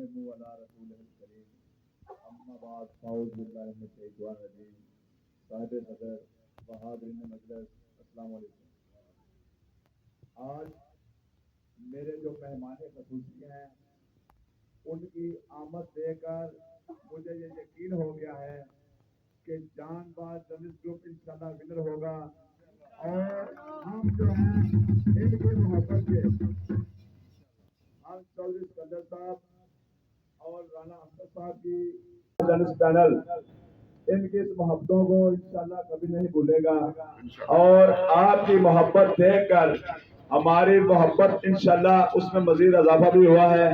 वसल्लमु अला रसूलिल करीम अम्मा बाद फ़ाऊज़ बिल्लाहि मिनश शैतानिर रजीम साहिब सदर व हाज़िरीन मजलिस अस्सलाम वालेकुम। आज मेरे जो मेहमान ख़ुसूसी हैं उनकी आमद देकर मुझे ये यकीन हो गया है कि जानबाज जर्नलिस्ट ग्रुप इंशाल्लाह विनर होगा और हम जो हैं इनकी मोहब्बत से हम चौधरी सिकंदर साहब और राना अख्तर साहब की जर्नलिस्ट पैनल इनकी इस मोहब्बतों को इंशाल्लाह कभी नहीं भूलेगा और आपकी मोहब्बत देखकर हमारी मोहब्बत इंशाल्लाह उसमें मजीद इजाफा भी हुआ है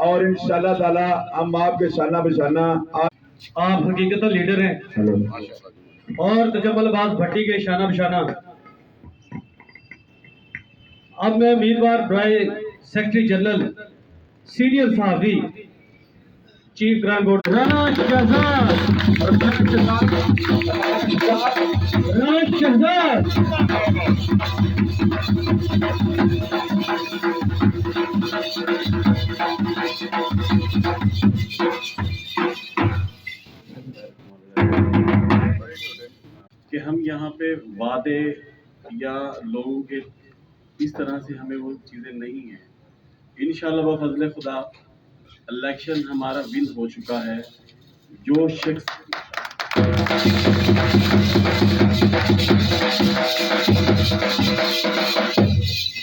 और इंशाल्लाह ताला हम आपके शाना बिशाना आप हकीकत लीडर हैं और तजम्मलबाज भट्टी के शाना बिशाना। अब मैं उम्मीदवार बराए सेक्रेटरी जनरल सीनियर सहाफ़ी chief grand board Rana Shahzad कि हम यहाँ पे वादे या लोगों के इस तरह से हमें वो चीज़ें नहीं हैं। इंशाल्लाह बफज़ल खुदा इलेक्शन हमारा विन हो चुका है। जो शख्स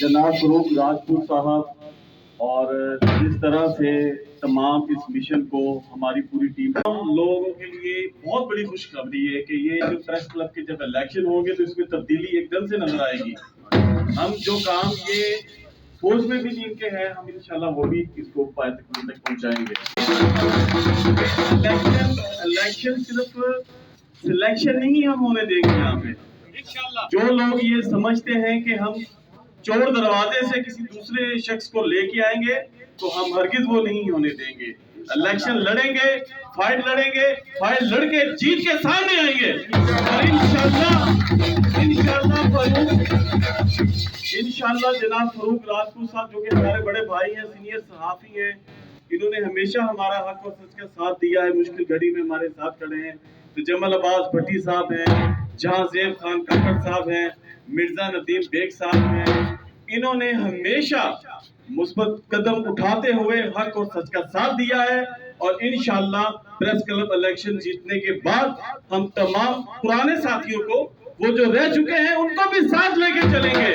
जनाब फरूक राजपूत साहब और जिस तरह से तमाम इस मिशन को हमारी पूरी टीम लोगों के लिए बहुत बड़ी खुशखबरी है कि ये जो प्रेस क्लब के जब इलेक्शन होंगे तो इसमें तब्दीली एकदम से नजर आएगी। हम जो काम ये सोच में भी नहीं के हैं हम इंशाल्लाह वो भी इसको पाए तक पहुंचाएंगे। इलेक्शन सिर्फ सिलेक्शन नहीं हम होने देंगे यहाँ पे। जो लोग ये समझते हैं कि हम चोर दरवाजे से किसी दूसरे शख्स को लेके आएंगे तो हम हरगिज वो नहीं होने देंगे। इलेक्शन लड़ेंगे, फाइट लड़ेंगे, फाइट लड़के जीत के सामने आएंगे और इंशाल्लाह जनाब फरूक राजपूत साहब जो कि हमारे बड़े भाई हैं, सीनियर सहाफ़ी हैं, इन्होंने हमेशा हमारा हक और सच का साथ दिया है। मुश्किल घड़ी में हमारे साथ खड़े हैं। तो जमल अब्बास भट्टी साहब हैं, जहांज़ेब खान काकड़ साहब हैं, मिर्जा नदीम बेग साहब हैं, इन्होंने हमेशा मुस्बत कदम उठाते हुए हक और सच का साथ दिया है और इंशाल्लाह प्रेस क्लब इलेक्शन जीतने के बाद हम तमाम पुराने साथियों को वो जो रह चुके हैं उनको भी साथ लेके चलेंगे।